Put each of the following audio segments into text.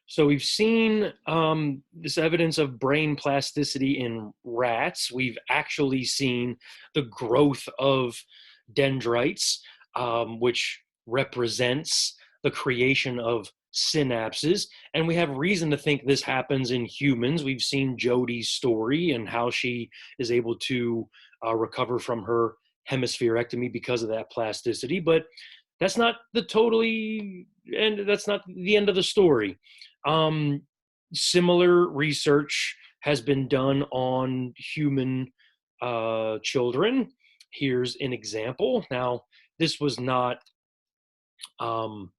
So we've seen this evidence of brain plasticity in rats. We've actually seen the growth of dendrites, which represents the creation of synapses. And we have reason to think this happens in humans. We've seen Jodie's story and how she is able to recover from her hemispherectomy because of that plasticity. But that's not the totally, and that's not the end of the story. Um, Similar research has been done on human children. Here's an example. Now, this was not, um,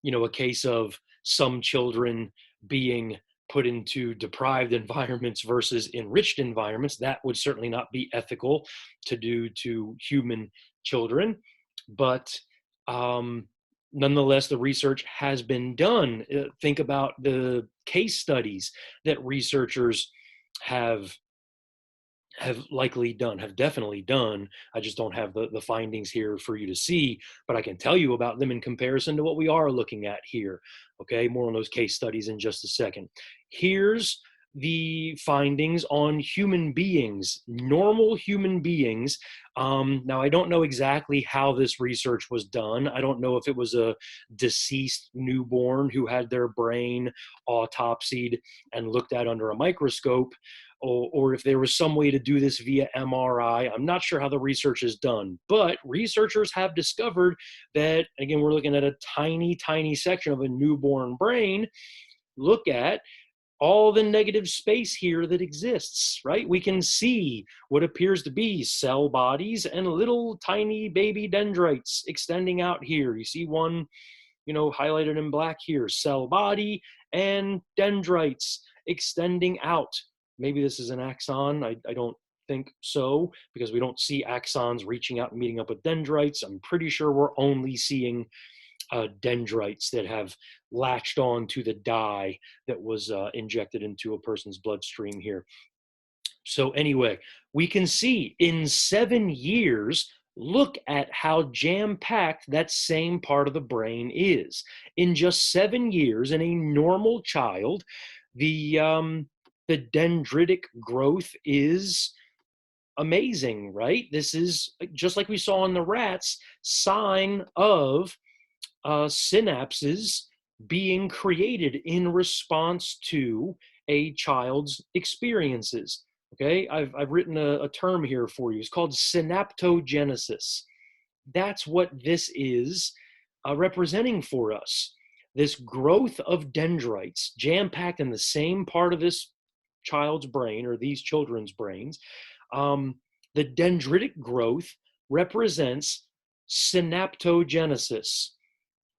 a case of some children being put into deprived environments versus enriched environments. That would certainly not be ethical to do to human children. But um, nonetheless, the research has been done. Think about the case studies that researchers have likely done, have definitely done. I just don't have the findings here for you to see, but I can tell you about them in comparison to what we are looking at here. Okay, more on those case studies in just a second. Here's the findings on human beings, normal human beings. Now, I don't know exactly how this research was done. I don't know if it was a deceased newborn who had their brain autopsied and looked at under a microscope, or if there was some way to do this via MRI. I'm not sure how the research is done, but researchers have discovered that, again, we're looking at a tiny, tiny section of a newborn brain. Look at all the negative space here that exists, right? We can see what appears to be cell bodies and little tiny baby dendrites extending out here. You see one, highlighted in black here, cell body and dendrites extending out. Maybe this is an axon. I don't think so, because we don't see axons reaching out and meeting up with dendrites. I'm pretty sure we're only seeing dendrites that have latched on to the dye that was injected into a person's bloodstream here. So anyway, we can see in 7 years, look at how jam-packed that same part of the brain is. In just 7 years, in a normal child, the dendritic growth is amazing, right? This is, just like we saw in the rats, sign of synapses being created in response to a child's experiences. Okay, I've written a term here for you. It's called synaptogenesis. That's what this is representing for us. This growth of dendrites jam-packed in the same part of this child's brain, or these children's brains. The dendritic growth represents synaptogenesis,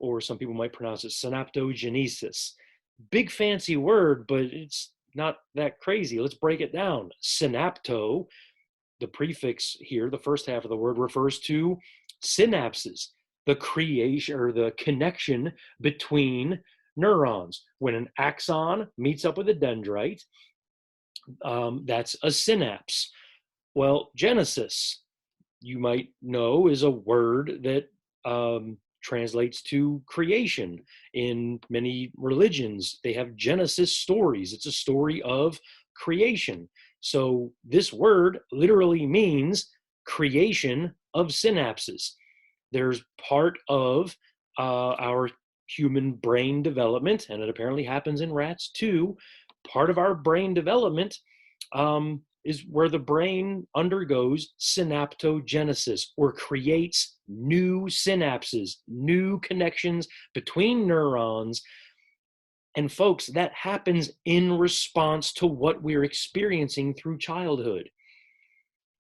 or some people might pronounce it synaptogenesis. Big fancy word, but it's not that crazy. Let's break it down. Synapto, the prefix here, the first half of the word, refers to synapses, the creation or the connection between neurons. When an axon meets up with a dendrite, that's a synapse. Well, genesis, you might know, is a word that translates to creation. In many religions, they have Genesis stories. It's a story of creation. So this word literally means creation of synapses. There's part of our human brain development, and it apparently happens in rats too. Part of our brain development is where the brain undergoes synaptogenesis, or creates new synapses, new connections between neurons. And folks, that happens in response to what we're experiencing through childhood.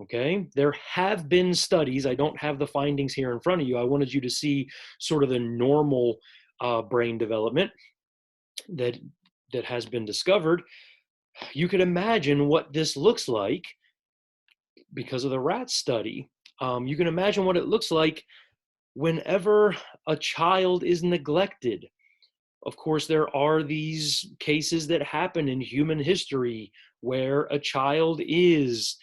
Okay, there have been studies. I don't have the findings here in front of you. I wanted you to see sort of the normal brain development that has been discovered. You could imagine what this looks like because of the rat study. You can imagine what it looks like whenever a child is neglected. Of course, there are these cases that happen in human history where a child is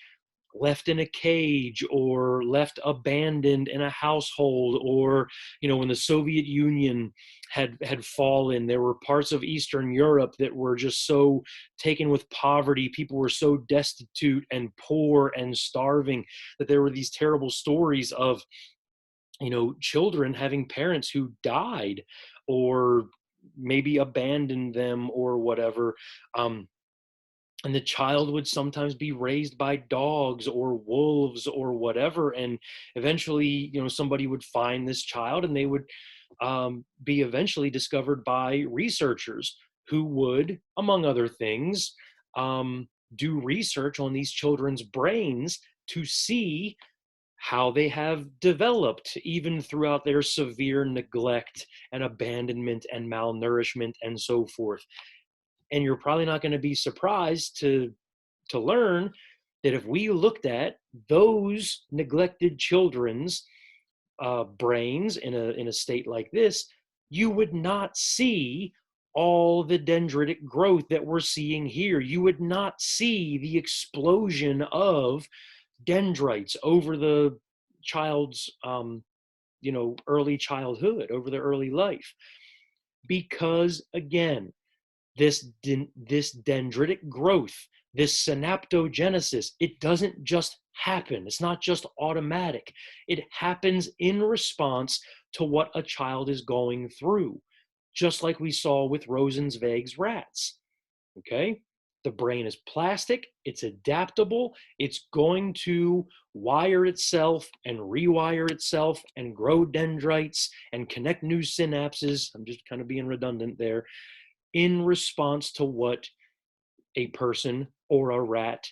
left in a cage or left abandoned in a household, or when the Soviet Union had fallen, there were parts of Eastern Europe that were just so taken with poverty. People were so destitute and poor and starving that there were these terrible stories of children having parents who died or maybe abandoned them or whatever. And the child would sometimes be raised by dogs or wolves or whatever. And eventually, somebody would find this child, and they would be eventually discovered by researchers who would, among other things, do research on these children's brains to see how they have developed even throughout their severe neglect and abandonment and malnourishment and so forth. And you're probably not going to be surprised to learn that if we looked at those neglected children's brains in a state like this, you would not see all the dendritic growth that we're seeing here. You would not see the explosion of dendrites over the child's early childhood, over their early life, because again, this dendritic growth, this synaptogenesis, it doesn't just happen. It's not just automatic. It happens in response to what a child is going through, just like we saw with Rosenzweig's rats. Okay? The brain is plastic, it's adaptable, it's going to wire itself and rewire itself and grow dendrites and connect new synapses. I'm just kind of being redundant there, in response to what a person or a rat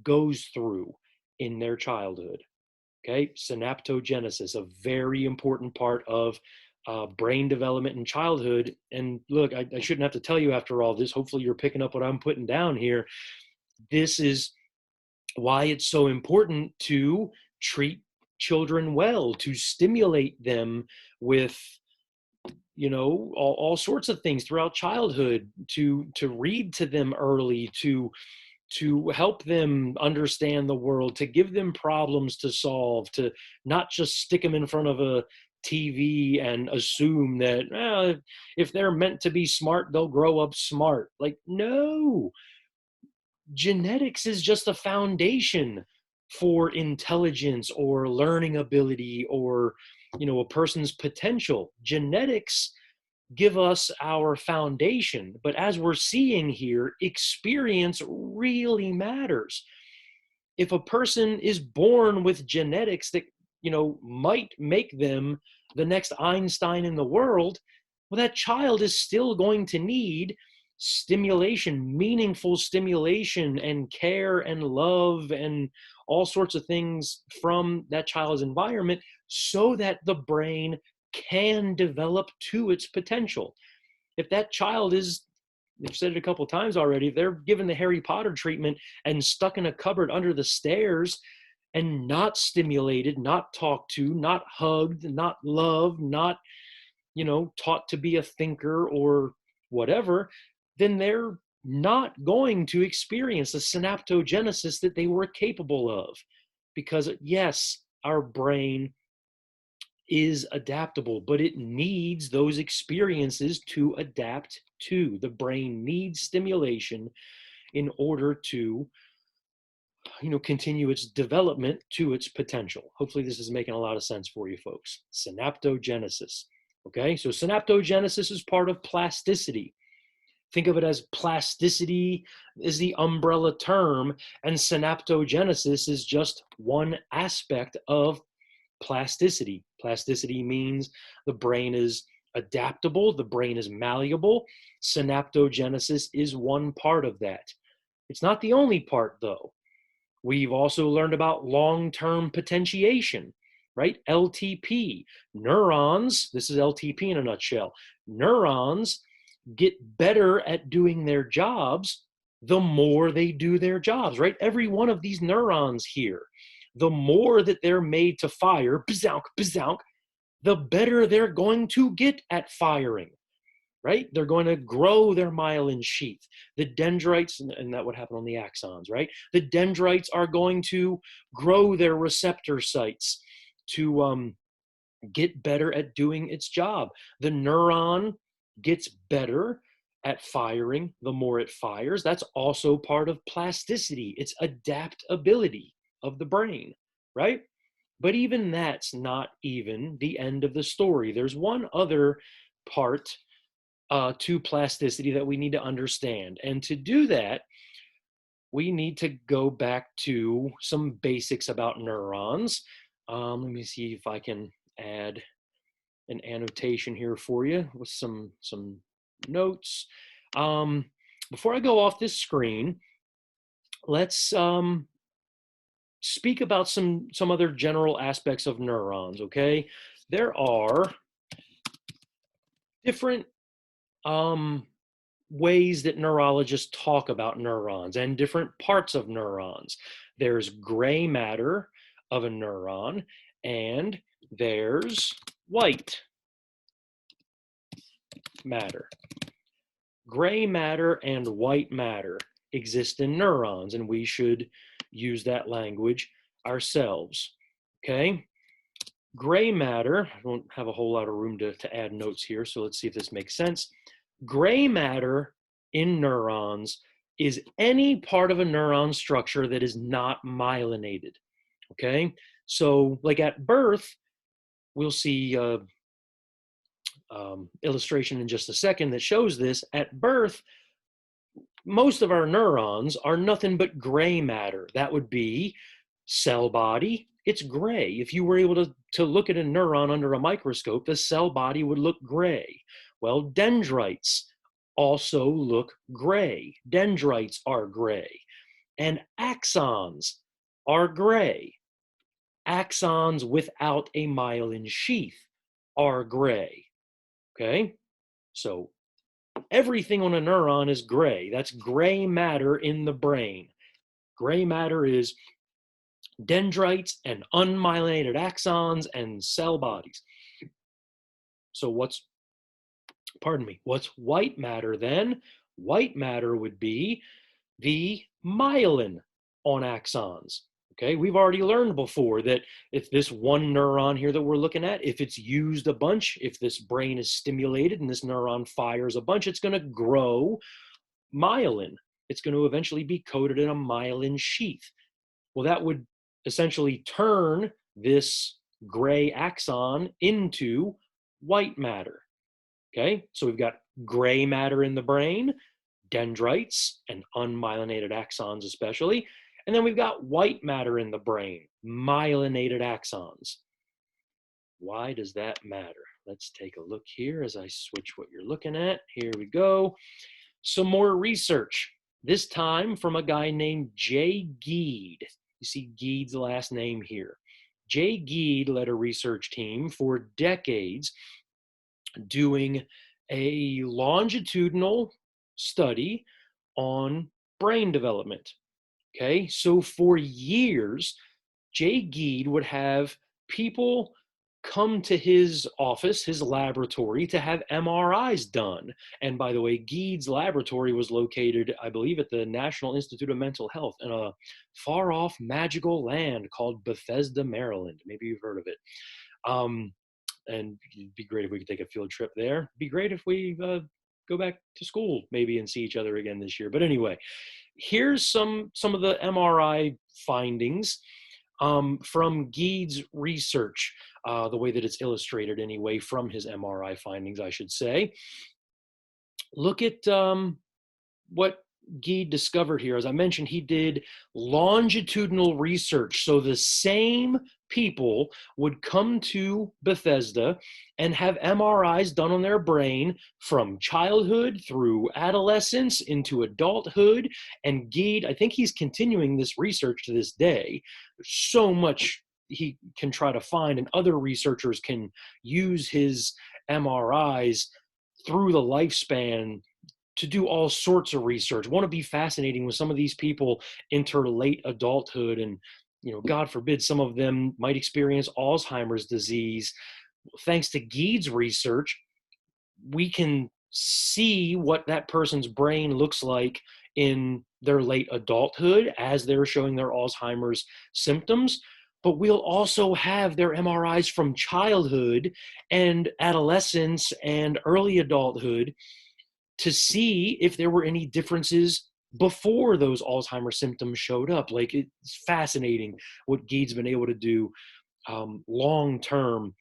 goes through in their childhood. Okay, synaptogenesis, a very important part of brain development in childhood. And look, I shouldn't have to tell you after all this. Hopefully you're picking up what I'm putting down here. This is why it's so important to treat children well, to stimulate them with all sorts of things throughout childhood, to read to them early, to help them understand the world, to give them problems to solve, to not just stick them in front of a TV and assume that if they're meant to be smart, they'll grow up smart. Like, no, genetics is just a foundation for intelligence or learning ability or a person's potential. Genetics give us our foundation, but as we're seeing here, experience really matters. If a person is born with genetics that might make them the next Einstein in the world, well, that child is still going to need stimulation, meaningful stimulation and care and love and all sorts of things from that child's environment so that the brain can develop to its potential. If that child is, I've said it a couple of times already, if they're given the Harry Potter treatment and stuck in a cupboard under the stairs and not stimulated, not talked to, not hugged, not loved, not taught to be a thinker or whatever, then they're not going to experience the synaptogenesis that they were capable of. Because yes, our brain is adaptable, but it needs those experiences to adapt to. The brain needs stimulation in order to continue its development to its potential. Hopefully this is making a lot of sense for you folks. Synaptogenesis. Okay, so synaptogenesis is part of plasticity. Think of it as plasticity is the umbrella term, and synaptogenesis is just one aspect of plasticity. Plasticity means the brain is adaptable, the brain is malleable. Synaptogenesis is one part of that. It's not the only part, though. We've also learned about long-term potentiation, right? LTP. Neurons, this is LTP in a nutshell. Neurons get better at doing their jobs the more they do their jobs, right? Every one of these neurons here, the more that they're made to fire, the better they're going to get at firing. right? They're going to grow their myelin sheath. The dendrites, and that would happen on the axons, right? The dendrites are going to grow their receptor sites to get better at doing its job. The neuron gets better at firing the more it fires. That's also part of plasticity. It's adaptability of the brain, right? But even that's not even the end of the story. There's one other part to plasticity that we need to understand. And to do that, we need to go back to some basics about neurons. Let me see if I can add an annotation here for you with some notes. Um, Before I go off this screen, let's speak about some other general aspects of neurons. Okay, there are different ways that neurologists talk about neurons and different parts of neurons. There's gray matter of a neuron, and there's white matter. Gray matter and white matter exist in neurons, and we should use that language ourselves. Okay? Gray matter, I don't have a whole lot of room to add notes here, so let's see if this makes sense. Gray matter in neurons is any part of a neuron structure that is not myelinated. Okay? So, like at birth, we'll see illustration in just a second that shows this. At birth, most of our neurons are nothing but gray matter. That would be cell body. It's gray. If you were able to look at a neuron under a microscope, the cell body would look gray. Well, dendrites also look gray. Dendrites are gray. And axons are gray. Axons without a myelin sheath are gray. Okay? So everything on a neuron is gray. That's gray matter in the brain. Gray matter is dendrites and unmyelinated axons and cell bodies. So what's white matter then? White matter would be the myelin on axons. Okay, we've already learned before that if this one neuron here that we're looking at, if it's used a bunch, if this brain is stimulated and this neuron fires a bunch, it's going to grow myelin. It's going to eventually be coated in a myelin sheath. Well, that would essentially turn this gray axon into white matter. Okay, so we've got gray matter in the brain, dendrites and unmyelinated axons especially, and then we've got white matter in the brain, myelinated axons. Why does that matter? Let's take a look here as I switch what you're looking at. Here we go. Some more research, this time from a guy named Giedd. You see Gied's last name here. Giedd led a research team for decades doing a longitudinal study on brain development. Okay, so for years, Giedd would have people come to his office, his laboratory, to have MRIs done. And by the way, Gied's laboratory was located, I believe, at the National Institute of Mental Health in a far off magical land called Bethesda, Maryland. Maybe you've heard of it. And it'd be great if we could take a field trip there. It'd be great if we go back to school maybe and see each other again this year. But anyway, here's some of the MRI findings from Gied's research, the way that it's illustrated anyway, from his MRI findings, I should say. Look at what Giedd discovered here. As I mentioned, he did longitudinal research. So the same people would come to Bethesda and have MRIs done on their brain from childhood through adolescence into adulthood. And Giedd, I think he's continuing this research to this day. There's so much he can try to find, and other researchers can use his MRIs through the lifespan to do all sorts of research. Want to be fascinating when some of these people enter late adulthood, and God forbid, some of them might experience Alzheimer's disease. Thanks to Gied's research, we can see what that person's brain looks like in their late adulthood as they're showing their Alzheimer's symptoms. But we'll also have their MRIs from childhood and adolescence and early adulthood to see if there were any differences before those Alzheimer's symptoms showed up. Like, it's fascinating what Gied's been able to do long term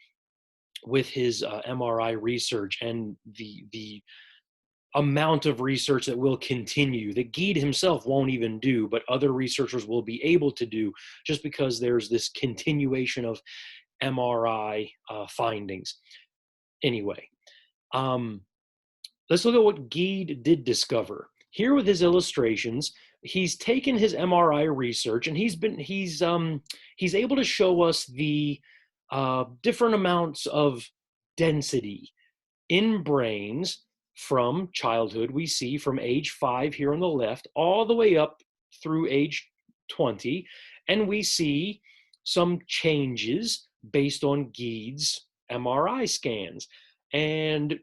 with his MRI research, and the amount of research that will continue that Giedd himself won't even do, but other researchers will be able to do, just because there's this continuation of MRI findings. Anyway, let's look at what Giedd did discover. Here with his illustrations, he's taken his MRI research and he's able to show us the different amounts of density in brains from childhood. We see from age 5 here on the left all the way up through age 20, and we see some changes based on Gied's MRI scans. And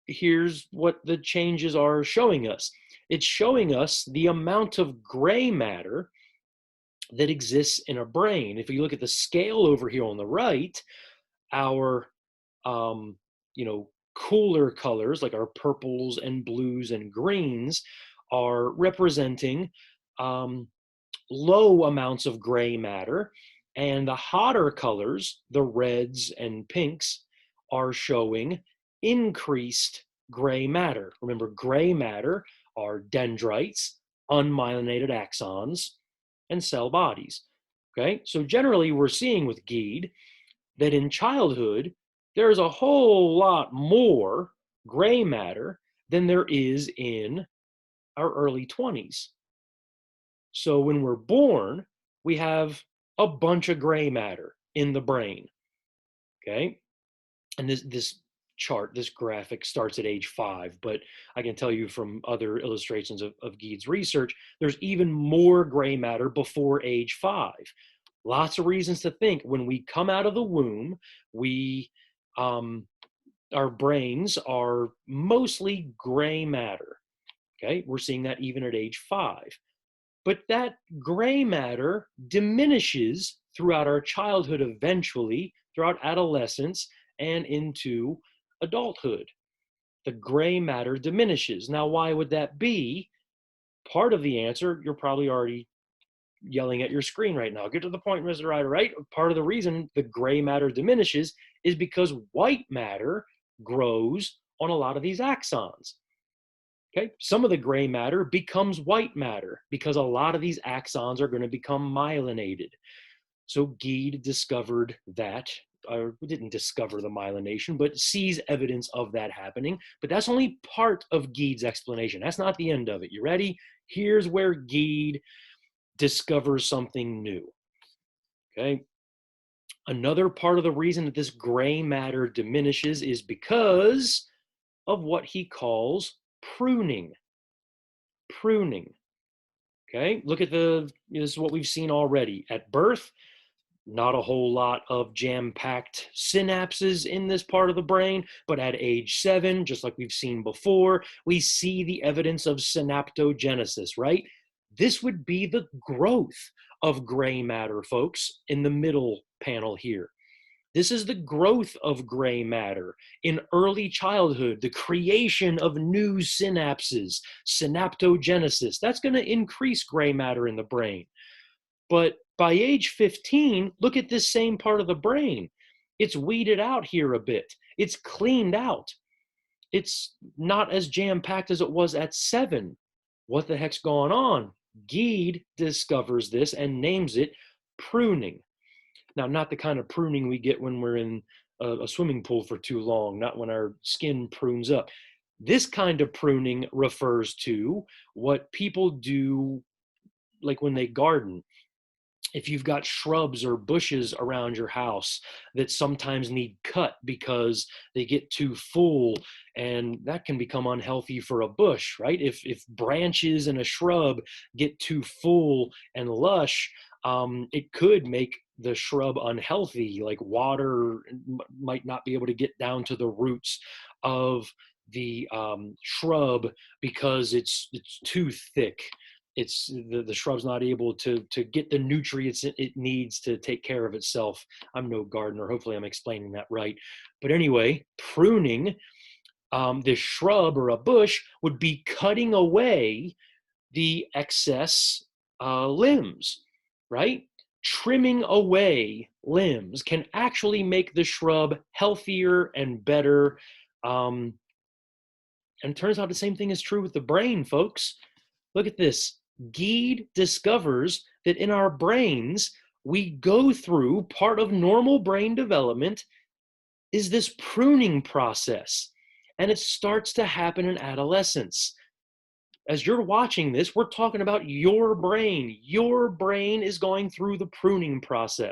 here's what the changes are showing us. It's showing us the amount of gray matter that exists in a brain. If you look at the scale over here on the right, our cooler colors, like our purples and blues and greens, are representing low amounts of gray matter, and the hotter colors, the reds and pinks, are showing increased gray matter. Remember, gray matter are dendrites, unmyelinated axons, and cell bodies. Okay, so generally we're seeing with Giedd that in childhood, there's a whole lot more gray matter than there is in our early 20s. So when we're born, we have a bunch of gray matter in the brain. Okay, and this chart, this graphic starts at age 5, but I can tell you from other illustrations of Gied's research, there's even more gray matter before age 5. Lots of reasons to think when we come out of the womb, our brains are mostly gray matter. Okay, we're seeing that even at age 5. But that gray matter diminishes throughout our childhood, eventually, throughout adolescence and into adulthood. The gray matter diminishes. Now, why would that be? Part of the answer, you're probably already yelling at your screen right now. Get to the point, Mr. Ryder, right? Part of the reason the gray matter diminishes is because white matter grows on a lot of these axons. Okay, some of the gray matter becomes white matter because a lot of these axons are going to become myelinated. So Giedd discovered that, or didn't discover the myelination, but sees evidence of that happening. But that's only part of Gied's explanation. That's not the end of it. You ready? Here's where Giedd discovers something new. Okay. Another part of the reason that this gray matter diminishes is because of what he calls pruning. Pruning. Okay, look at this is what we've seen already. At birth, not a whole lot of jam-packed synapses in this part of the brain, but at age 7, just like we've seen before, we see the evidence of synaptogenesis, right? This would be the growth of gray matter, folks, in the middle panel here. This is the growth of gray matter in early childhood, the creation of new synapses, synaptogenesis. That's going to increase gray matter in the brain. But by age 15, look at this same part of the brain. It's weeded out here a bit. It's cleaned out. It's not as jam-packed as it was at 7. What the heck's going on? Giedd discovers this and names it pruning. Now, not the kind of pruning we get when we're in a swimming pool for too long, not when our skin prunes up. This kind of pruning refers to what people do, like when they garden. If you've got shrubs or bushes around your house that sometimes need cut because they get too full, and that can become unhealthy for a bush, right? If branches in a shrub get too full and lush, it could make the shrub unhealthy. Like water might not be able to get down to the roots of the shrub because it's too thick. It's the shrub's not able to get the nutrients it needs to take care of itself. I'm no gardener. Hopefully, I'm explaining that right. But anyway, pruning, this shrub or a bush would be cutting away the excess limbs, right? Trimming away limbs can actually make the shrub healthier and better. Um, and it turns out the same thing is true with the brain, folks. Look at this. Giedd discovers that in our brains, we go through part of normal brain development is this pruning process. And it starts to happen in adolescence. As you're watching this, we're talking about your brain. Your brain is going through the pruning process.